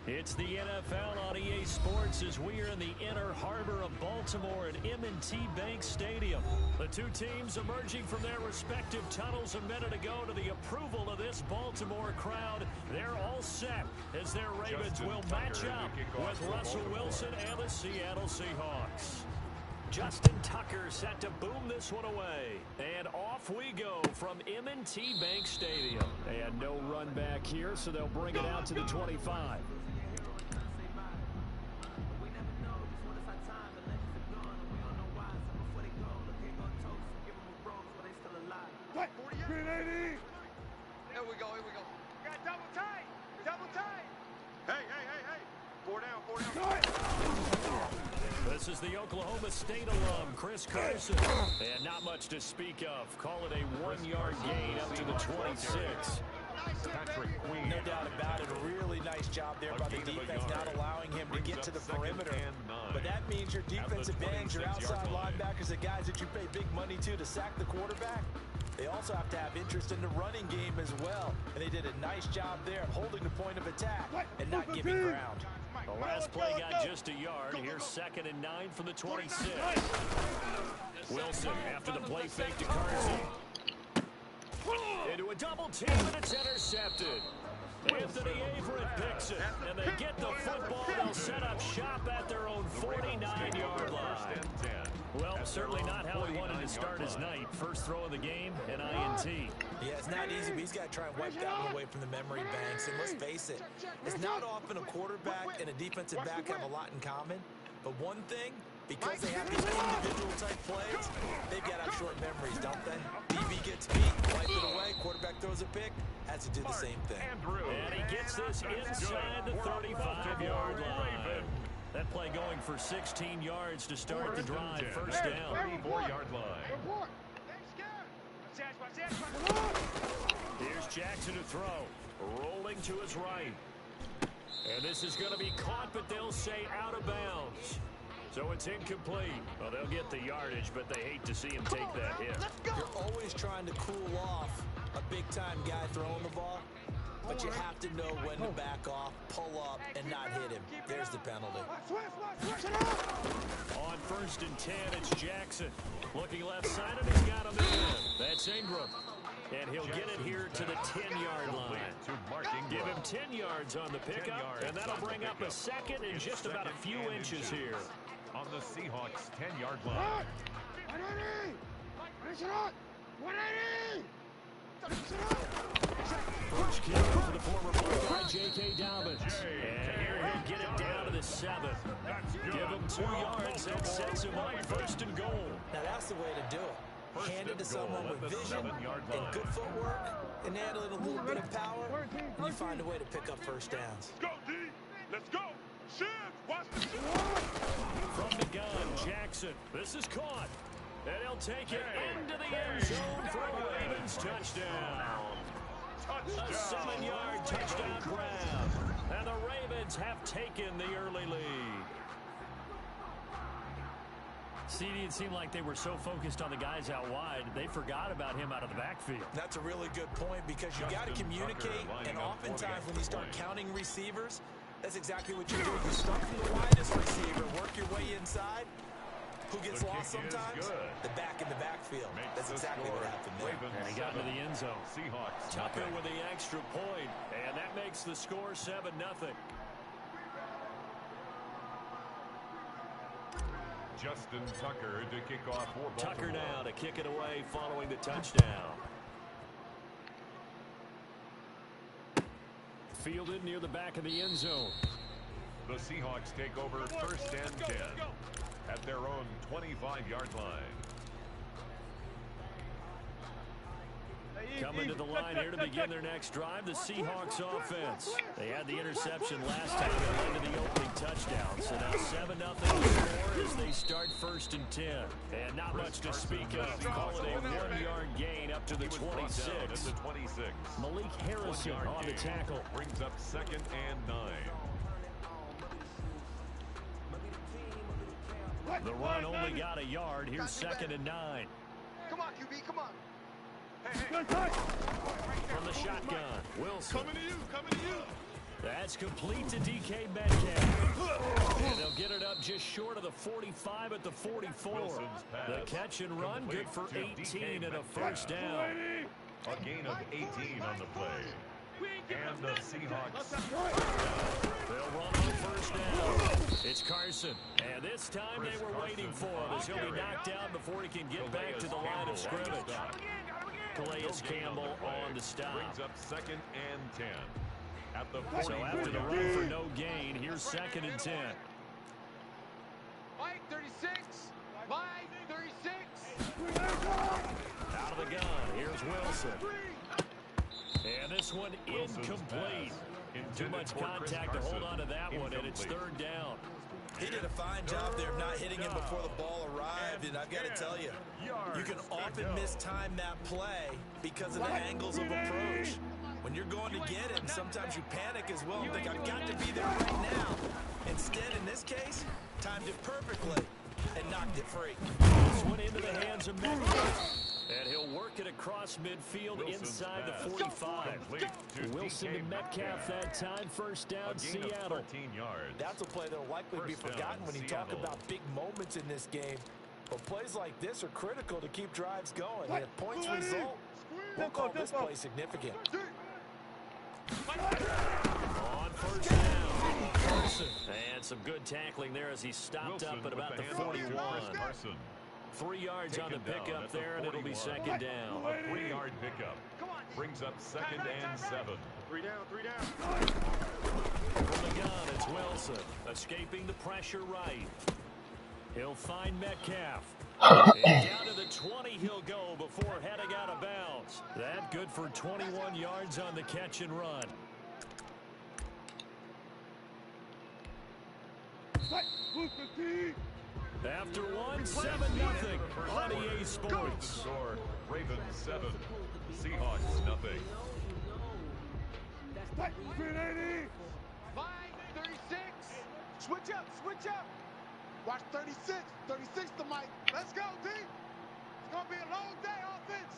It's the NFL on EA Sports as we are in the inner harbor of Baltimore at M&T Bank Stadium. The two teams emerging from their respective tunnels a minute ago to the approval of this Baltimore crowd. They're all set as their Ravens will match up with Russell Wilson and the Seattle Seahawks. Justin Tucker set to boom this one away. And off we go from M&T Bank Stadium. And no run back here, so they'll bring it out to the 25. Here we go. Got double tight. Hey. Four down. This is the Oklahoma State alum, Chris Carson. And not much to speak of. Call it a 1-yard gain up to the 26. No doubt about it. A really nice job there by the defense, not allowing him to get to the perimeter. But that means your defensive ends, your outside linebackers, the guys that you pay big money to sack the quarterback, they also have to have interest in the running game as well. And they did a nice job there of holding the point of attack and not giving ground. The last play got just a yard. Here's 2nd and 9 from the 26. Wilson after the play fake to Carson. Into a double team, and it's intercepted. Anthony Averett picks it, and they get the football. They'll set up shop at their own 49-yard line. Well, certainly not how he wanted to start his night. First throw of the game, an INT. Yeah, it's not easy, but he's got to try and wipe that one away from the memory banks. And let's face it, it's not often a quarterback and a defensive back have a lot in common. But one thing, because they have these individual type plays, they've got to have short memories, don't they? DB gets beat, wipe it away, quarterback throws a pick, has to do the same thing. And he gets this inside the 35-yard line. That play going for 16 yards to start the drive. First down. 34-yard line. Here's Jackson to throw. Rolling to his right. And this is going to be caught, but they'll say out of bounds. So it's incomplete. Well, they'll get the yardage, but they hate to see him take that hit. You're always trying to cool off a big-time guy throwing the ball, but you have to know when to back off, pull up, and not hit him. There's the penalty. On 1st and 10, it's Jackson. Looking left-sided, he's got him in. That's Ingram. And he'll get it here to the 10-yard line. Give him 10 yards on the pickup, and that'll bring up a 2nd and just about a few inches here. On the Seahawks' 10-yard line. First kick for the former Buckeye, J.K. Dobbins. And here he'll get it down to the 7th. Give him 2 yards. That sets him up 1st and goal. Now that's the way to do it. Hand it to someone with vision and good footwork, and handle it a little bit of power, and you find a way to pick up first downs. Go, D! Let's go! Shiv! Watch the shiv! From the gun, Jackson. This is caught. And he'll take it into the end zone for a Ravens touchdown. A 7-yard touchdown grab. And the Ravens have taken the early lead. CD, it seemed like they were so focused on the guys out wide, they forgot about him out of the backfield. That's a really good point because you got to communicate, and oftentimes when you start counting receivers, that's exactly what you do. You start from the widest receiver, work your way inside. Who gets lost sometimes? The back in the backfield. That's exactly what happened there. And he got into the end zone. Seahawks. Tucker with the extra point, and that makes the score 7-0. Justin Tucker to kick off for Baltimore. Tucker now to kick it away following the touchdown. Fielded near the back of the end zone. The Seahawks take over 1st and 10 at their own 25-yard line. Coming to the line here to begin their next drive, the Seahawks offense. They had the interception last time and led to the opening touchdown. So now 7-0 score as they start 1st and 10. And not much to speak of. Call it a 1-yard gain up to the 26. Malik Harrison on the tackle. Brings up 2nd and 9. The run only got a yard. Here's 2nd and 9. Come on, QB, come on. From the shotgun, Wilson. Coming to you. That's complete to DK Metcalf. And they'll get it up just short of the 45 at the 44. The catch and run, good for 18 and a first down. A gain of 18 on the play. And the Seahawks. They'll run on first down. It's Carson. And this time they were waiting for him as he'll be knocked down before he can get back to the line of scrimmage. Calais Campbell on the stop. Brings up 2nd and 10. At the So after the run for no gain, here's 2nd and 10. Mike 36. Mike 36. Out of the gun. Here's Wilson. And this one incomplete. Too much contact to hold on to that one, and it's 3rd down. He did a fine job there of not hitting him before the ball arrived, and I've got to tell you, you can often mistime that play because of the angles of approach. When you're going to get it, and sometimes you panic as well and think, I've got to be there right now. Instead, in this case, timed it perfectly and knocked it free. This one into the hands of Metcalf. And he'll work it across midfield inside the 45. Wilson and Metcalf that time. First down, Seattle. That's a play that will likely be forgotten when you talk about big moments in this game. But plays like this are critical to keep drives going. And if points result, we'll call this play significant. On first down, Carson. And some good tackling there as he stopped up at about the 41. 3 yards on the pickup there, and it'll be 2nd down. A 3-yard pickup. Brings up 2nd and 7. 3 down, 3 down. From the gun, it's Wilson. Escaping the pressure right. He'll find Metcalf. And down to the 20 he'll go before heading out of bounds. That good for 21 yards on the catch and run. After one, 7-0 on EA Sports. Ravens 7, Seahawks nothing. Mike 36. Switch up, switch up. Watch 36. 36 to Mike. Let's go, team. It's going to be a long day, offense.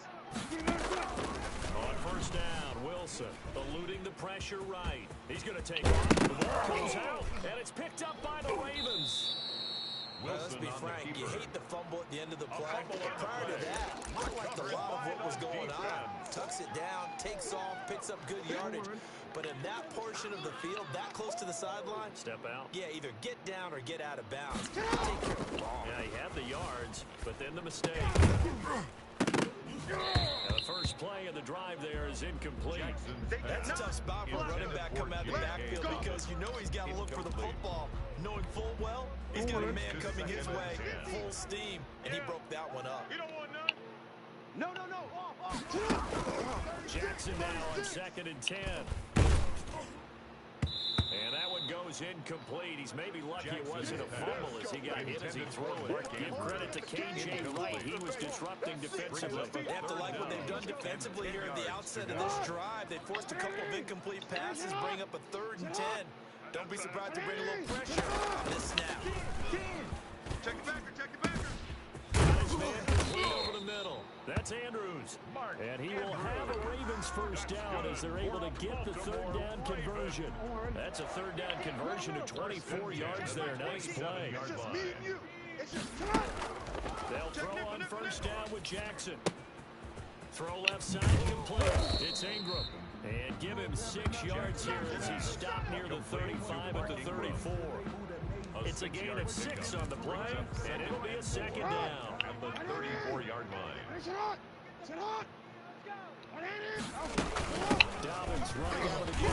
On first down, Wilson eluding the pressure right. He's going to take off. The ball comes out, and it's picked up by the Ravens. Well, let's be frank, you hate the fumble at the end of the play. Prior to that, I liked a lot of what was going on. Tucks it down, takes off, picks up good yardage. But in that portion of the field, that close to the sideline, step out. Yeah, either get down or get out of bounds. Take care of the ball. Yeah, he had the yards, but then the mistake. Now the first play of the drive there is incomplete. That's a tough spot for a running back coming out of the backfield because you know he's got to look for the football, knowing full well he's got a man coming his way, full steam, and he broke that one up. You don't want none? No. Jackson now on 2nd and 10. And that one goes incomplete. He's maybe lucky it wasn't a fumble as he got hit as he threw it. Give credit to KJ Wright. He was disrupting defensively. They have to like what they've done defensively here at the outset of this drive. They forced a couple of incomplete passes, bring up a 3rd and 10. Don't be surprised to bring a little pressure on this snap. Check it backer, check it backer. Nice man complete over the middle. That's Andrews. And he will have a Ravens first down as they're able to get the 3rd down conversion. That's a 3rd down conversion of 24 yards there. Nice play. It's just me and you. It's just time. They'll throw on first down with Jackson. Throw left side complete. It's Ingram. And give him 6 yards here as he stopped near the 35 at the 34. It's a gain of 6 on the play, and it'll be a 2nd down. At the 34-yard line. Is it on? Is it on? Dobbins running out of the game.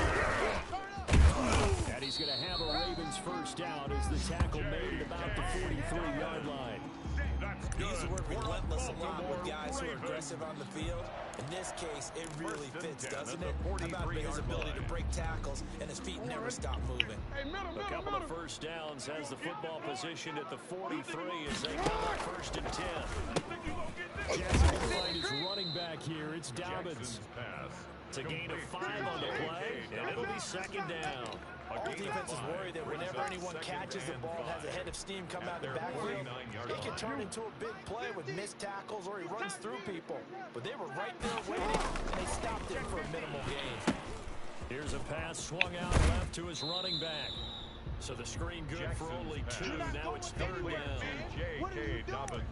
And he's going to have a Ravens first down as the tackle made at about the 43-yard line. He used the word relentless a lot with guys who are aggressive on the field. In this case, it really fits, doesn't it? How about his ability to break tackles and his feet never stop moving? A couple of first downs has the football position at the 43 as they come up 1st and 10. Jackson will find his running back here. It's Dobbins. It's a gain of 5 on the play, and it'll be 2nd down. All defenses worry that whenever anyone catches the ball and has a head of steam come out of the backfield, it can turn into a big play with missed tackles or he runs through people. But they were right there waiting, and they stopped him for a minimal gain. Here's a pass swung out left to his running back. So the screen good Jackson's for only pass. 2. Now it's 3rd down. J.K. Dobbins.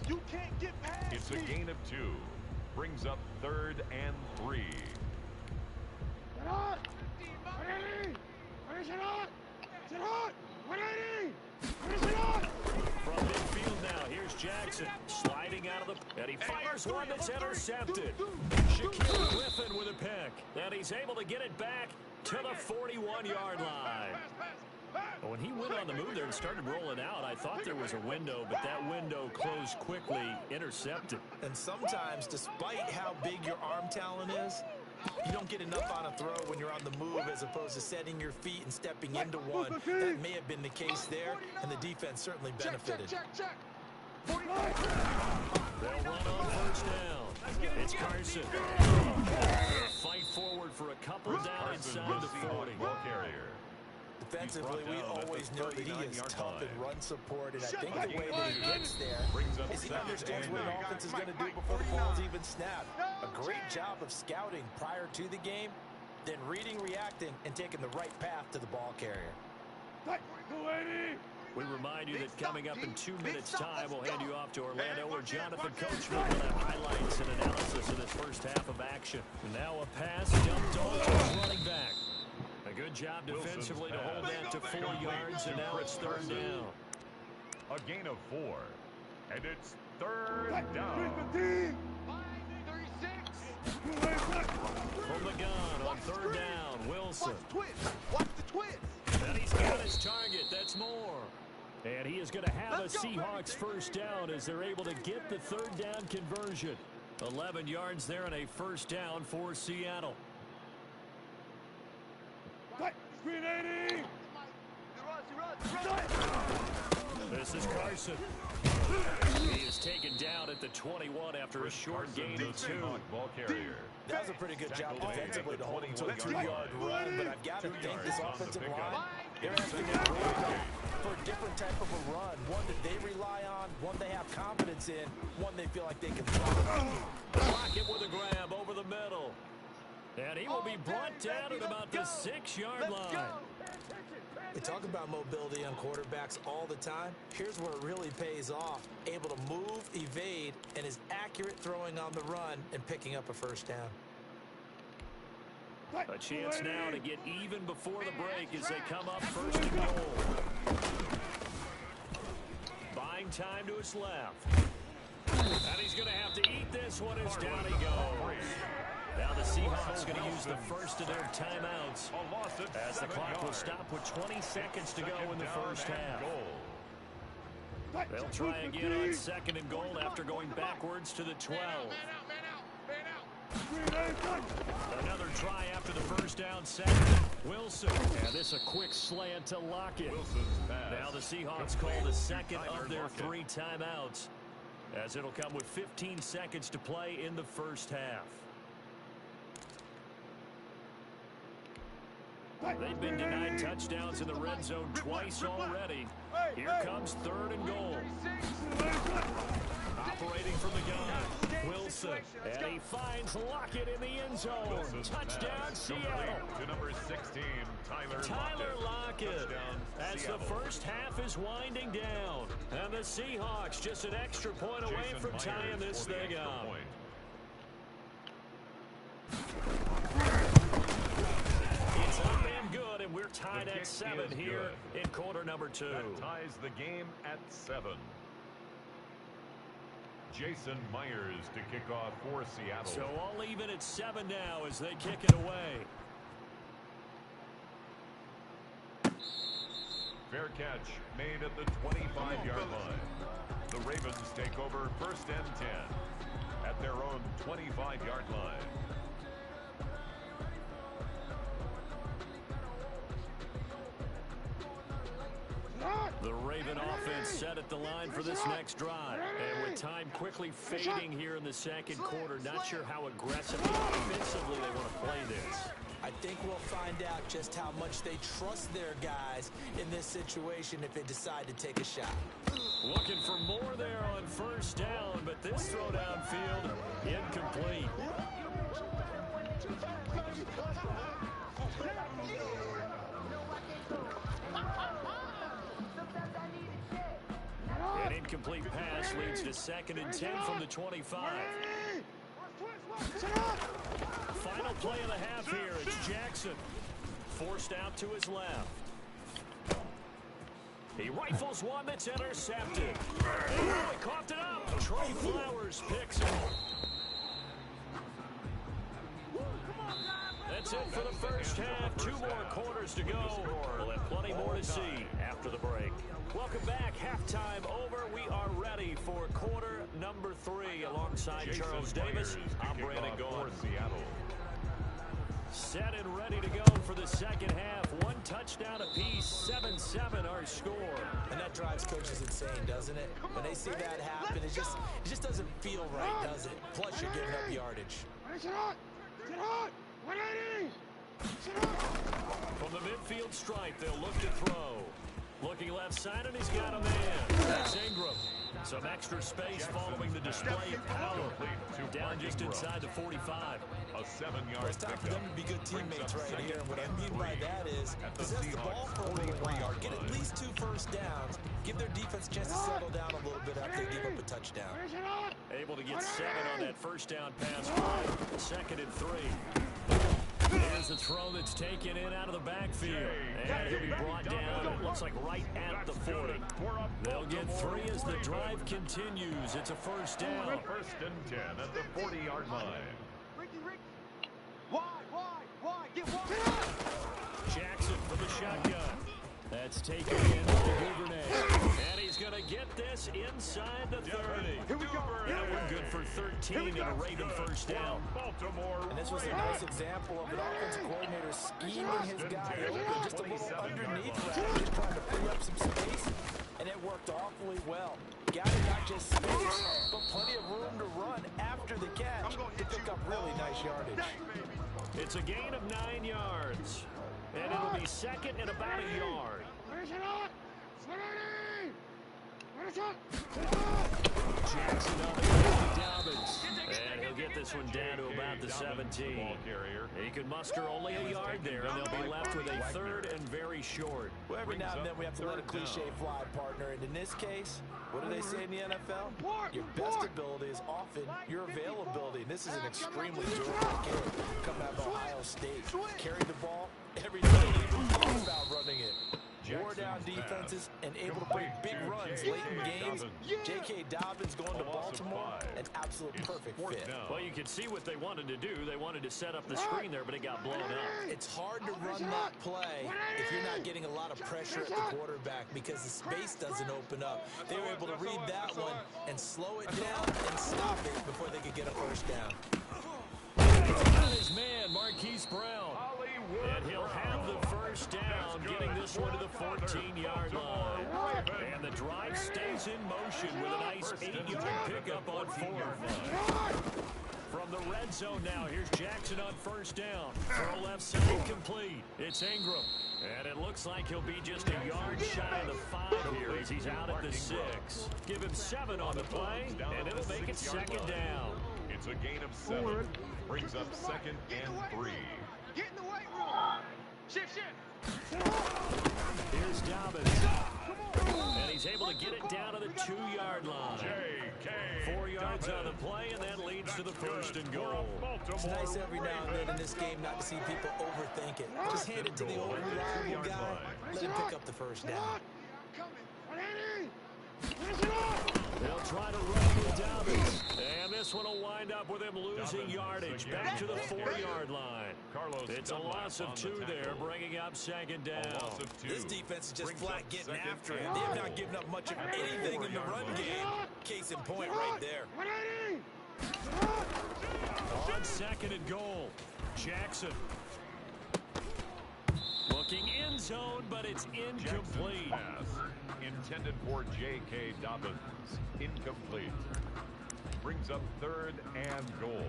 You can't get past It's me. a gain of 2. Brings up 3rd and 3. Get on! 180! Finish it on! Sit on! 180! Finish it on! From midfield now, here's Jackson sliding out of the... And he fires one that's intercepted. Shaquille Griffin with a pick. And he's able to get it back to the 41-yard line. When he went on the move there and started rolling out, I thought there was a window, but that window closed quickly, intercepted. And sometimes, despite how big your arm talent is, you don't get enough on a throw when you're on the move as opposed to setting your feet and stepping into one. That may have been the case there, and the defense certainly benefited. Check. They'll run on 1st down. It's Carson. Fight forward for a couple down inside the 40. Ball carrier. Defensively, we always know that he is tough in run support, and I think up. the way that he gets there is he understands what an offense is going to do before the ball's even snapped. A great job of scouting prior to the game, then reading, reacting, and taking the right path to the ball carrier. We remind you that coming up in 2 minutes' time, we'll hand you off to Orlando, where Jonathan Coachman will have highlights and analysis of this first half of action. And now a pass dumped off to his running back. A good job defensively to hold that to 4 yards, and now it's 3rd down. A gain of 4. And it's 3rd down. From the gun on 3rd down, Wilson. Watch the twins. And he's got his target. That's more. And he is going to have a Seahawks 1st down as they're able to get the 3rd down conversion. 11 yards there and a 1st down for Seattle. This is Carson. He is taken down at the 21 after a short gain of 2. Ball carrier. That was a pretty good job defensively to hold him to a 2-yard run, but I've got to think this offensive line, they're asking him for a different type of a run, one that they rely on, one they have confidence in, one they feel like they can throw. Lockett with a grab over the middle. And he will be brought down at about the 6-yard line. We talk about mobility on quarterbacks all the time. Here's where it really pays off. Able to move, evade, and is accurate throwing on the run and picking up a 1st down. A chance now to get even before the break as they come up 1st and goal. Buying time to his left. And he's going to have to eat this one as down he goes. Now the Seahawks going to use the first of their timeouts as the clock will stop with 20 seconds to go in the first half. They'll try again on 2nd and goal after going backwards to the 12. Another try after the 1st down second. Wilson. And this a quick slant to Lockett. Now the Seahawks call the 2nd of their 3 timeouts, as it'll come with 15 seconds to play in the first half. They've been denied touchdowns in the red zone twice already. Here comes 3rd and goal. Operating from the gun, Wilson. And he finds Lockett in the end zone. Touchdown, Seattle. To number 16, Tyler Lockett. As the first half is winding down. And the Seahawks just an extra point away from tying this thing up. It's up and good, and we're tied at 7 here in quarter number 2. That ties the game at 7. Jason Myers to kick off for Seattle. So all even at 7 now as they kick it away. Fair catch made at the 25-yard line. The Ravens take over 1st and 10 at their own 25-yard line. The Raven offense set at the line for this next drive. And with time quickly fading here in the 2nd quarter, not sure how aggressively offensively they want to play this. I think we'll find out just how much they trust their guys in this situation if they decide to take a shot. Looking for more there on 1st down, but this throw downfield incomplete. incomplete pass leads to 2nd and 10 from the 25. Final play of the half here. It's Jackson. Forced out to his left. He rifles one that's intercepted. He really coughed it up. Trey Flowers picks it. That's it for the first half. 2 more quarters to go. We'll have plenty more to see after the break. Welcome back. Halftime over. We are ready for quarter number 3 alongside Charles Davis. I'm Brandon Gaughan. Set and ready to go for the second half. 1 touchdown apiece, 7-7 our score. And that drives coaches insane, doesn't it? When they see that happen, it just doesn't feel right, does it? Plus, you're giving up yardage. From the midfield stripe, they'll look to throw. Looking left side, and he's got a man. That's Ingram. Some extra space following the display of power. Down just inside the 45. A 7-yard It's time for them to be good teammates right here. And what I mean by that is possess the ball for a little while. Get at least 2 first downs. Give their defense a chance to settle down a little bit after they give up a touchdown. Able to get 7 on that first down pass. 2nd and 3. Here's a throw that's taken in out of the backfield. And he'll be brought down, it looks like right at the 40. They'll get 3 as the drive continues. It's a first down. 1st and 10 at the 40-yard line. Wide, get wide. Jackson for the shotgun. That's taken in by Duvernay. And he's going to get this inside the 30. Here we go. That one good for 13 and a Raven first down. And this was a nice example of an offensive coordinator scheming his guy open just a little underneath that, just trying to free up some space, and it worked awfully well. Got it, not just space, but plenty of room to run after the catch to pick up really nice yardage. It's a gain of 9 yards. And it'll be 2nd and about a yard. Jackson on the Dobbins. And he'll get this one down to about the 17. He could muster only a yard there, and they'll be left with a 3rd and very short. Well, every now and then we have to let a cliche fly, partner. And in this case, what do they say in the NFL? Your best ability is often your availability. And this is an extremely durable kid coming out of Ohio State. Carry the ball every day, even think about running it. Wore down defenses and able to break big runs late in games. J.K. Dobbins going to Baltimore, an absolute perfect fit. Well, you can see what they wanted to do. They wanted to set up the screen there, but it got blown up. It's hard to run that play if you're not getting a lot of pressure at the quarterback because the space doesn't open up. They were able to read that one and slow it down and stop it before they could get a first down. His man, Marquise Brown. And he'll have the first down, getting this one to the 14-yard line. And the drive stays in motion with a nice 8-yard pickup on 4. From the red zone now, here's Jackson on first down. Throw left side complete. It's Ingram. And it looks like he'll be just a yard shy of the 5 here as he's out at the 6. Give him 7 on the play, and it'll make it 2nd down. It's a gain of 7. Brings up 2nd and 3. Get in the weight room. Shift. Here's Dobbins. And he's able to get it down to the 2-yard line. 4 yards on the play, and that leads to the 1st and goal. It's nice every now and then in this game not to see people overthink it. Just hand it to the old reliable guy. Let him pick up the first down. They'll try to run with Dobbins. And this one will wind up with him losing yardage back to the 4-yard line. It's a loss of 2 there, bringing up 2nd down. This defense is just flat getting after it. They have not given up much of anything in the run game. Case in point right there. On 2nd and goal, Jackson. Looking in zone, but it's incomplete. Intended for J.K. Dobbins. Incomplete. Brings up 3rd and goal.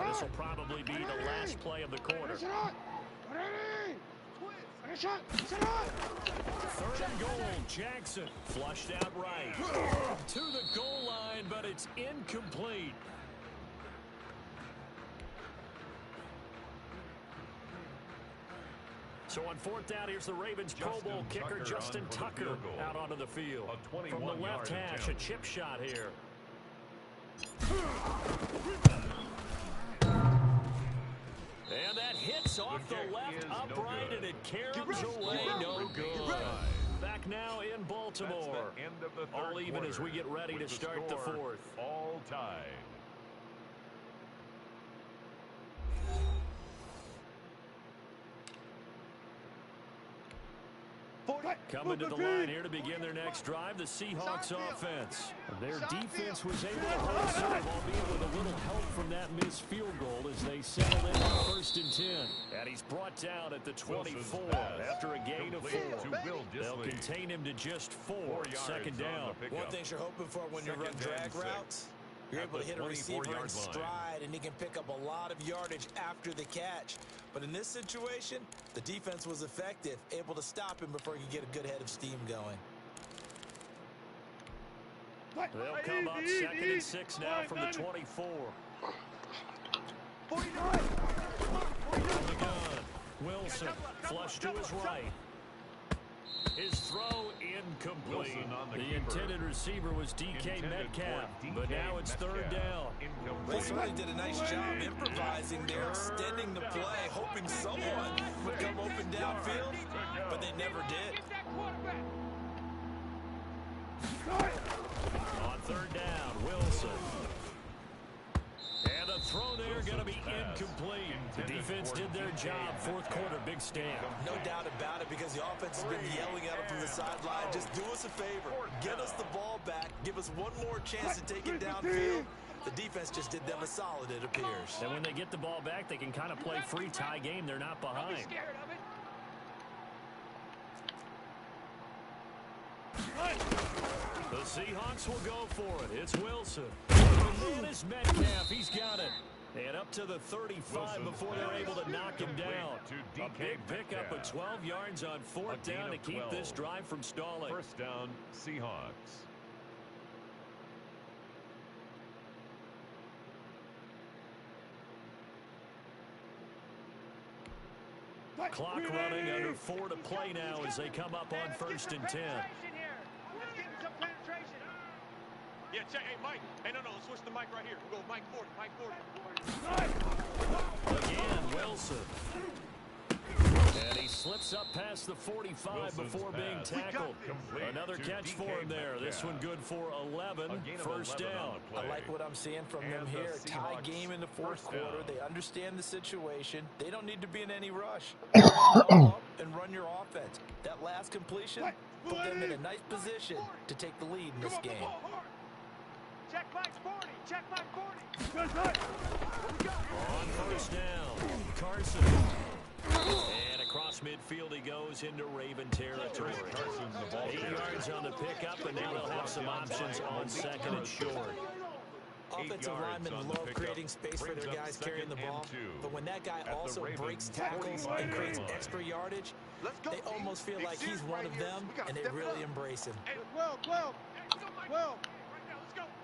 This will probably be the last play of the quarter. 3rd and goal, Jackson. Flushed out right. To the goal line, but it's incomplete. So on fourth down, here's the Ravens Pro Bowl kicker Justin Tucker out onto the field. From the left hash, a chip shot here. And that hits off the left upright, and it caroms away. No good. Back now in Baltimore. All even as we get ready to start the fourth. All tied. Coming to the line here to begin their next drive, the Seahawks offense. Their defense was able to hold serve, albeit with a little help from that missed field goal as they settled in on 1st and 10. And he's brought down at the 24 after a gain of 4. They'll contain him to just 4, second down. One thing you're hoping for when you run drag routes, you're able to hit a receiver in stride, and he can pick up a lot of yardage after the catch. But in this situation, the defense was effective, able to stop him before he could get a good head of steam going. They'll come up 2nd and 6 now from the 24. 49. On the gun, Wilson, flush to his right. His throw incomplete. The intended receiver was DK Metcalf, but now it's 3rd down. Wilson really did a nice job improvising there, extending the play, hoping someone would come open downfield, but they never did. On 3rd down, Wilson. And the throw there going to be incomplete. The defense did their job. 4th quarter, big stand. No doubt about it, because the offense has been yelling at him from the sideline. Just do us a favor. Get us the ball back. Give us one more chance to take it downfield. The defense just did them a solid, it appears. And when they get the ball back, they can kind of play free tie game. They're not behind. The Seahawks will go for it. It's Wilson. The man is Metcalf. He's got it. And up to the 35 before they're able to knock him down. A big pickup of 12 yards on 4th down to keep this drive from stalling. 1st down, Seahawks. Clock running, under 4 to play now as they come up on 1st and 10. Yeah, check. Hey, Mike. Hey, no, let's switch the mic right here. We'll go Mike 40, Mike 40. Again, Wilson. And he slips up past the 45 before being tackled. Another catch for him there. This one good for 11. 1st down. I like what I'm seeing from them here. Tie game in the 4th quarter. They understand the situation. They don't need to be in any rush. And run your offense. That last completion put them in a nice position to take the lead in this game. Check Mike 40. Check Mike 40. On 1st down, Carson. And across midfield he goes into Raven territory. 8 yards on the pickup, and now they'll have some options on 2nd and short. Offensive linemen love creating space for their guys carrying the ball, but when that guy also breaks tackles and creates extra yardage, they almost feel like he's one of them, and they really embrace him. 12.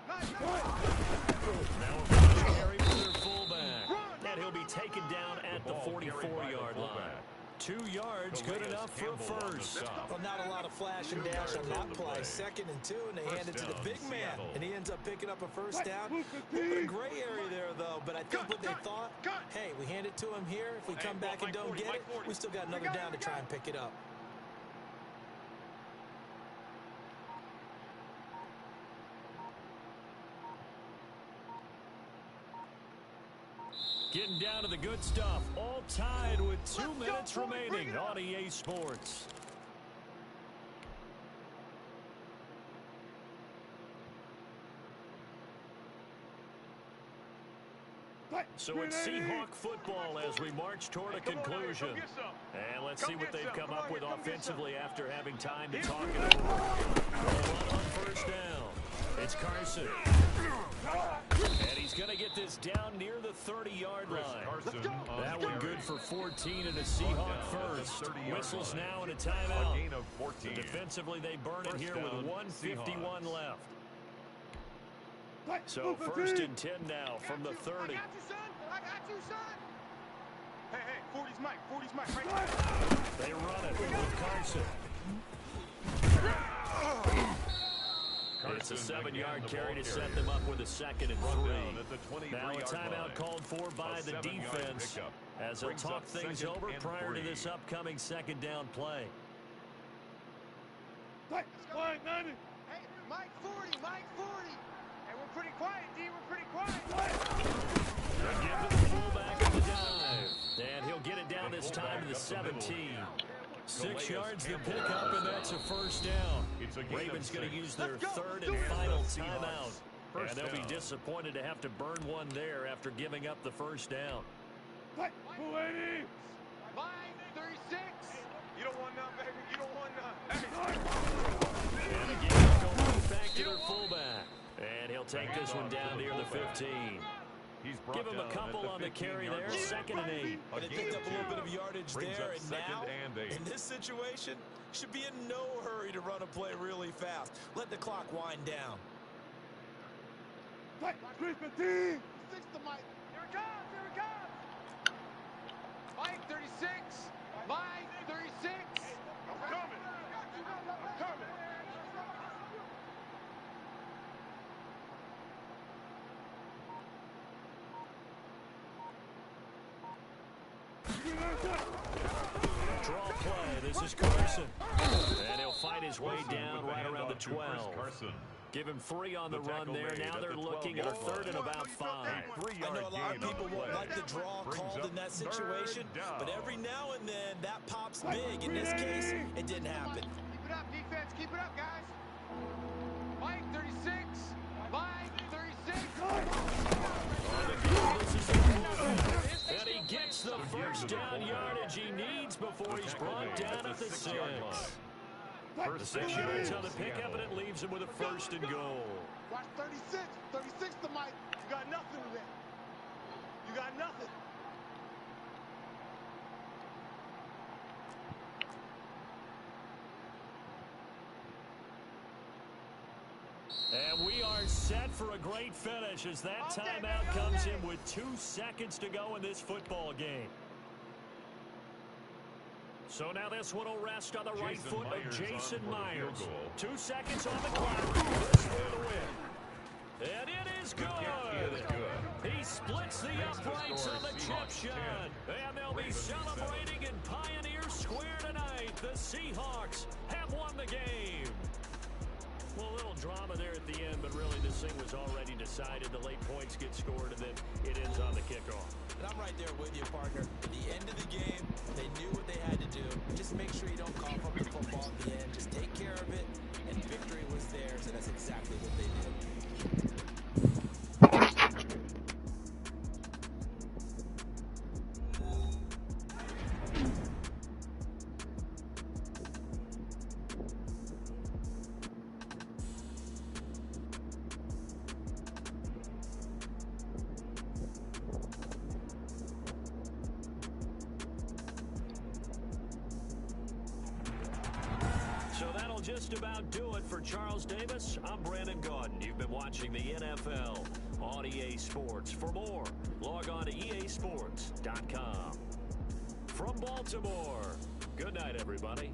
Now a push carry for their fullback. And he'll be taken down at the 44-yard line. 2 yards, good enough for a first. Well, not a lot of flash and dash on that play. 2nd and 2, and they hand it to the big man, and he ends up picking up a 1st down. A little bit of gray area there, though, but I think what they thought, hey, we hand it to him here. If we come back and don't get it, we still got another down to try and pick it up. Getting down to the good stuff. All tied with 2 minutes remaining on EA Sports. So it's Seahawk football as we march toward a conclusion. And let's see what they've come up with offensively after having time to talk it over. On 1st down. It's Carson. And he's going to get this down near the 30-yard line. That one good for 14 and a Seahawk first. Whistles now and a timeout. Defensively, they burn it here with 1:51 left. So 1st and 10 now from the 30. I got you, son. Hey, 40's Mike. 40's Mike. Right there. They run it with Carson. It's a 7-yard carry to set them up with a 2nd and 3. Now a timeout called for by the defense as they'll talk things over prior to this upcoming 2nd down play. Hey, Mike 40, Mike 40. Hey, we're pretty quiet, D. We're pretty quiet. They'll give to the fullback of the dive. And he'll get it down this time to the 17. 6 yards to pick up, and that's a 1st down. Ravens going to use their 3rd and final timeout. And they'll be disappointed to have to burn one there after giving up the 1st down. Mike 36. You don't want none, baby. You don't want none. And again, going back to their fullback. And he'll take this one down near the 15. Give him a couple on the carry there. 2nd and 8. They picked up a little bit of yardage there, and now, in this situation, should be in no hurry to run a play really fast. Let the clock wind down. Mike 315. 6 to Mike. Here it comes. Here it comes. Mike 36. Mike 36. I'm coming. I'm coming. Draw play. This is Carson. And he'll fight his way down right around the 12. Give him 3 on the run there. Now they're looking at a 3rd and about 5. I know a lot of people won't like the draw called in that situation, but every now and then that pops big. In this case, it didn't happen. Keep it up, defense. Keep it up, guys. Mike 36. Mike 36. And he gets the 1st down yardage he needs before he's brought down at the 6. The 6 yards on the pickup, and it leaves him with a 1st and goal. Watch 36. 36 to Mike. You got nothing with that. You got nothing. And we are set for a great finish as that timeout comes in with 2 seconds to go in this football game. So now this one will rest on the right foot of Jason Myers. 2 seconds on the clock. This for the win. And it is good. He splits the uprights on the chip shot. And they'll be celebrating in Pioneer Square tonight. The Seahawks have won the game. Well, a little drama there at the end, but really this thing was already decided. The late points get scored, and then it ends on the kickoff. And I'm right there with you, partner. At the end of the game, they knew what they had to do. Just make sure you don't cough up the football at the end. Just take care of it, and victory was theirs, and that's exactly what they did. Just about do it for Charles Davis. I'm Brandon Gaudin. You've been watching the NFL on EA Sports. For more, log on to easports.com. From Baltimore, good night, everybody.